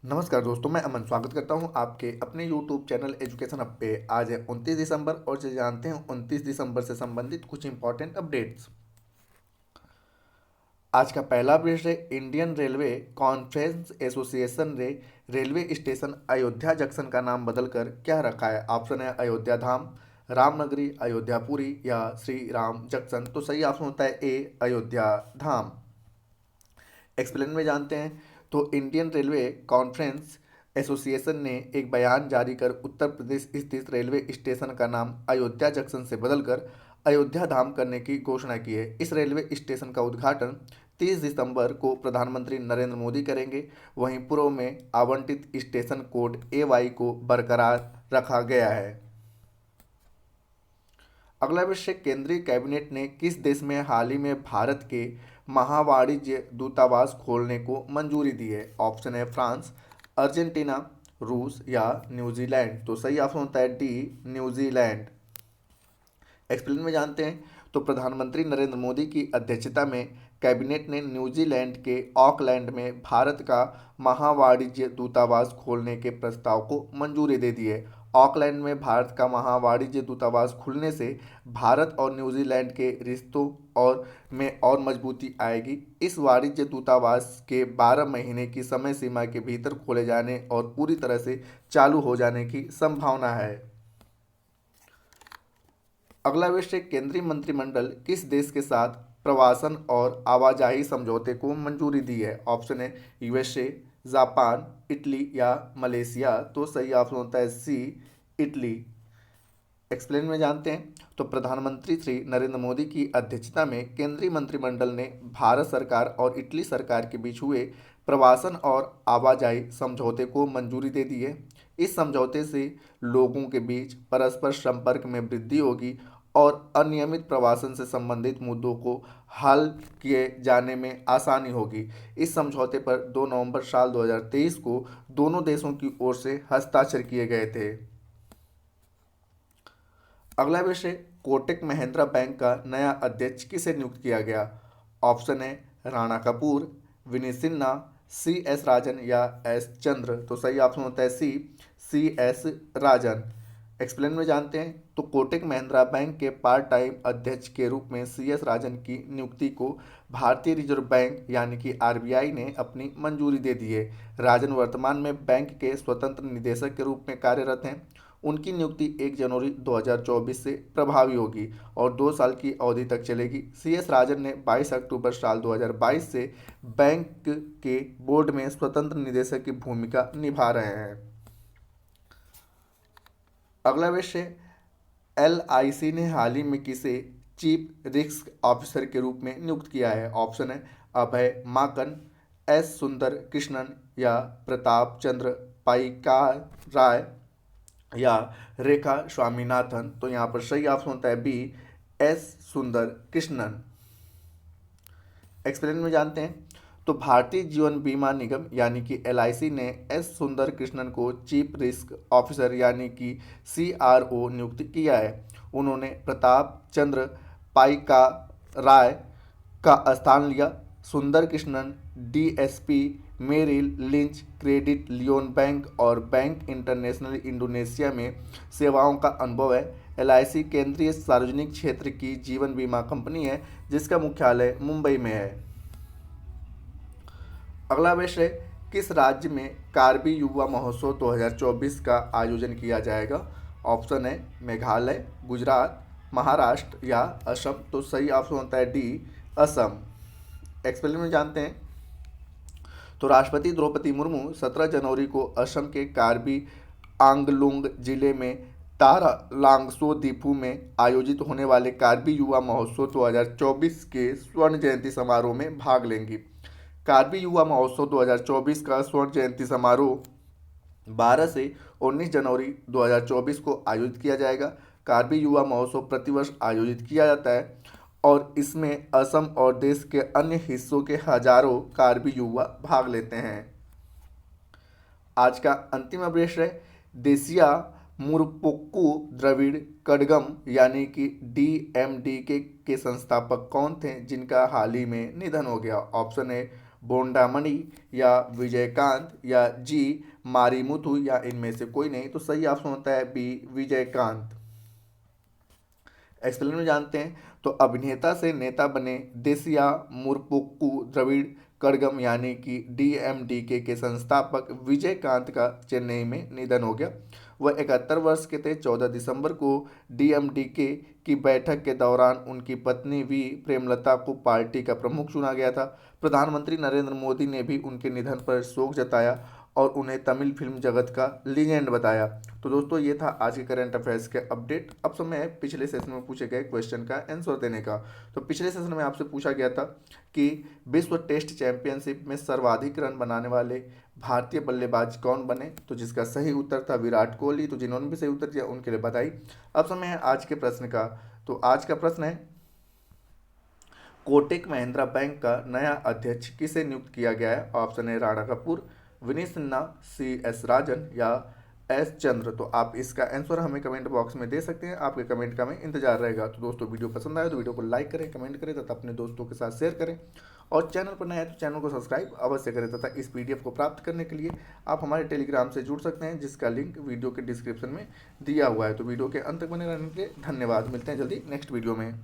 नमस्कार दोस्तों, मैं अमन स्वागत करता हूं आपके अपने YouTube चैनल एजुकेशन हब पे। आज है 29 दिसंबर और जो जानते हैं 29 दिसंबर से संबंधित कुछ इंपॉर्टेंट अपडेट्स। आज का पहला अपडेट है इंडियन रेलवे कॉन्फ्रेंस एसोसिएशन ने रेलवे स्टेशन अयोध्या जंक्शन का नाम बदलकर क्या रखा है। ऑप्शन है अयोध्या धाम, रामनगरी, अयोध्यापुरी या श्री राम जंक्शन। तो सही ऑप्शन होता है ए, अयोध्या धाम। एक्सप्लेन में जानते हैं तो इंडियन रेलवे कॉन्फ्रेंस एसोसिएशन ने एक बयान जारी कर उत्तर प्रदेश स्थित रेलवे स्टेशन का नाम अयोध्या जंक्शन से बदलकर अयोध्या धाम करने की घोषणा की है। इस रेलवे स्टेशन का उद्घाटन 30 दिसंबर को प्रधानमंत्री नरेंद्र मोदी करेंगे। वहीं पूर्व में आवंटित स्टेशन कोड AY को बरकरार रखा गया है। अगला विषय, केंद्रीय कैबिनेट ने किस देश में हाल ही में भारत के महावाणिज्य दूतावास खोलने को मंजूरी दी है। ऑप्शन है फ्रांस, अर्जेंटीना, रूस या न्यूजीलैंड। तो सही ऑप्शन होता है डी, न्यूजीलैंड। एक्सप्लेन में जानते हैं तो प्रधानमंत्री नरेंद्र मोदी की अध्यक्षता में कैबिनेट ने न्यूजीलैंड के ऑकलैंड में भारत का महावाणिज्य दूतावास खोलने के प्रस्ताव को मंजूरी दे दी है। ऑकलैंड में भारत का महावाणिज्य दूतावास खुलने से भारत और न्यूजीलैंड के रिश्तों में और मजबूती आएगी। इस वाणिज्य दूतावास के 12 महीने की समय सीमा के भीतर खोले जाने और पूरी तरह से चालू हो जाने की संभावना है। अगला विषय, केंद्रीय मंत्रिमंडल किस देश के साथ प्रवासन और आवाजाही समझौते को मंजूरी दी है। ऑप्शन है USA, जापान, इटली या मलेशिया। तो सही ऑप्शन होता है सी, इटली। एक्सप्लेन में जानते हैं तो प्रधानमंत्री श्री नरेंद्र मोदी की अध्यक्षता में केंद्रीय मंत्रिमंडल ने भारत सरकार और इटली सरकार के बीच हुए प्रवासन और आवाजाही समझौते को मंजूरी दे दी है। इस समझौते से लोगों के बीच परस्पर संपर्क में वृद्धि होगी और अनियमित प्रवासन से संबंधित मुद्दों को हल किए जाने में आसानी होगी। इस समझौते पर 2 नवंबर साल 2023 को दोनों देशों की ओर से हस्ताक्षर किए गए थे। अगला विषय, कोटक महिंद्रा बैंक का नया अध्यक्ष किसे नियुक्त किया गया। ऑप्शन है राणा कपूर, विनीत सिन्हा, CS राजन या S चंद्र। तो सही ऑप्शन होता है सी, CS राजन। एक्सप्लेन में जानते हैं तो कोटक महिंद्रा बैंक के पार्ट टाइम अध्यक्ष के रूप में CS राजन की नियुक्ति को भारतीय रिजर्व बैंक यानी कि RBI ने अपनी मंजूरी दे दी है। राजन वर्तमान में बैंक के स्वतंत्र निदेशक के रूप में कार्यरत हैं। उनकी नियुक्ति 1 जनवरी 2024 से प्रभावी होगी और 2 साल की अवधि तक चलेगी। CS राजन ने 22 अक्टूबर साल 2022 से बैंक के बोर्ड में स्वतंत्र निदेशक की भूमिका निभा रहे हैं। अगला विषय, LIC ने हाल ही में किसे चीफ रिस्क ऑफिसर के रूप में नियुक्त किया है। ऑप्शन है अभय माकन, S सुंदर कृष्णन या प्रताप चंद्र पाइकार राय या रेखा स्वामीनाथन। तो यहाँ पर सही ऑप्शन होता है बी, S सुंदर कृष्णन। एक्सप्लेन में जानते हैं तो भारतीय जीवन बीमा निगम यानी कि LIC ने S सुंदर कृष्णन को चीफ रिस्क ऑफिसर यानी कि CRO नियुक्त किया है। उन्होंने प्रताप चंद्र पाइका राय का स्थान लिया। Sundar Krishnan DSP Merrill Lynch Credit Lyonnais bank और बैंक इंटरनेशनल इंडोनेशिया में सेवाओं का अनुभव है। LIC केंद्रीय सार्वजनिक क्षेत्र की जीवन बीमा कंपनी है जिसका मुख्यालय मुंबई में है। अगला विषय, किस राज्य में कार्बी युवा महोत्सव 2024 का आयोजन किया जाएगा। ऑप्शन है मेघालय, गुजरात, महाराष्ट्र या असम। तो सही ऑप्शन होता है डी, असम। एक्सप्लेन में जानते हैं तो राष्ट्रपति द्रौपदी मुर्मू 17 जनवरी को असम के कार्बी आंगलोंग जिले में तारा लांगसो दीपू में आयोजित होने वाले कार्बी युवा महोत्सव 2024 के स्वर्ण जयंती समारोह में भाग लेंगी। कार्बी युवा महोत्सव 2024 का स्वर्ण जयंती समारोह 12 से 19 जनवरी 2024 को आयोजित किया जाएगा। कार्बी युवा महोत्सव प्रतिवर्ष आयोजित किया जाता है और इसमें असम और देश के अन्य हिस्सों के हजारों कार्बी युवा भाग लेते हैं। आज का अंतिम अपडेट है देसिया मुरपोक्कू द्रविड़ कड़गम यानी कि DMDK के संस्थापक कौन थे जिनका हाल ही में निधन हो गया। ऑप्शन है बोंडामणि या विजयकांत या जी मारीमुथु या इनमें से कोई नहीं। तो सही ऑप्शन होता है बी विजयकांत। एक्सप्लेन में जानते हैं। तो अभिनेता से नेता बने देसिया मुरपुक्कू द्रविड़ कड़गम यानी कि डीएमडीके के संस्थापक विजयकांत का चेन्नई में निधन हो गया। वह 71 वर्ष के थे। 14 दिसंबर को डीएमडीके की बैठक के दौरान उनकी पत्नी वी प्रेमलता को पार्टी का प्रमुख चुना गया था। प्रधानमंत्री नरेंद्र मोदी ने भी उनके निधन पर शोक जताया और उन्हें तमिल फिल्म जगत का लीजेंड बताया। तो दोस्तों ये था आज के करंट अफेयर्स के अपडेट। अब समय है पिछले सेशन में पूछे गए क्वेश्चन का आंसर देने का। तो पिछले सेशन में आपसे पूछा गया था कि विश्व टेस्ट चैंपियनशिप में सर्वाधिक रन बनाने वाले भारतीय बल्लेबाज कौन बने। तो जिसका सही उत्तर था विराट कोहली। तो जिन्होंने भी सही उत्तर दिया उनके लिए बधाई। अब समय है आज के प्रश्न का। तो आज का प्रश्न है कोटक महिंद्रा बैंक का नया अध्यक्ष किसे नियुक्त किया गया है। ऑप्शन है राणा कपूर, विनीत सिन्हा, CS राजन या S चंद्र। तो आप इसका आंसर हमें कमेंट बॉक्स में दे सकते हैं। आपके कमेंट का हमें इंतजार रहेगा। तो दोस्तों वीडियो पसंद आए तो वीडियो को लाइक करें, कमेंट करें तथा अपने दोस्तों के साथ शेयर करें और चैनल पर नए हैं तो चैनल को सब्सक्राइब अवश्य करें। तथा इस PDF को प्राप्त करने के लिए आप हमारे टेलीग्राम से जुड़ सकते हैं जिसका लिंक वीडियो के डिस्क्रिप्शन में दिया हुआ है। तो वीडियो के अंत तक बने रहने के लिए धन्यवाद। मिलते हैं जल्दी नेक्स्ट वीडियो में।